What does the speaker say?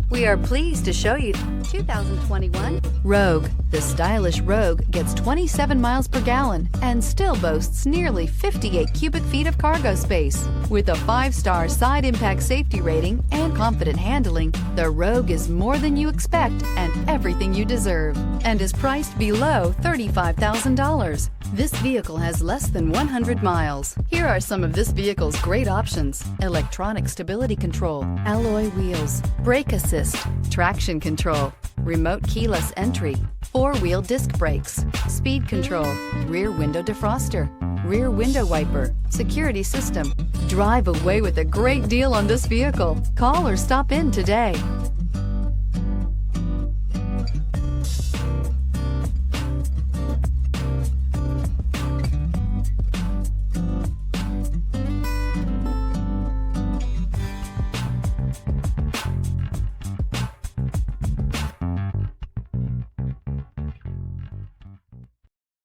We are pleased to show you 2021 Rogue. The stylish Rogue gets 27 miles per gallon and still boasts nearly 58 cubic feet of cargo space. With a 5-star side impact safety rating and confident handling, the Rogue is more than you expect and everything you deserve, and is priced below $35,000. This vehicle has less than 100 miles. Here are some of this vehicle's great options: electronic stability control, alloy wheels, brake assist, traction control, remote keyless entry, 4-wheel disc brakes, speed control, rear window defroster, rear window wiper, security system. Drive away with a great deal on this vehicle. Call or stop in today.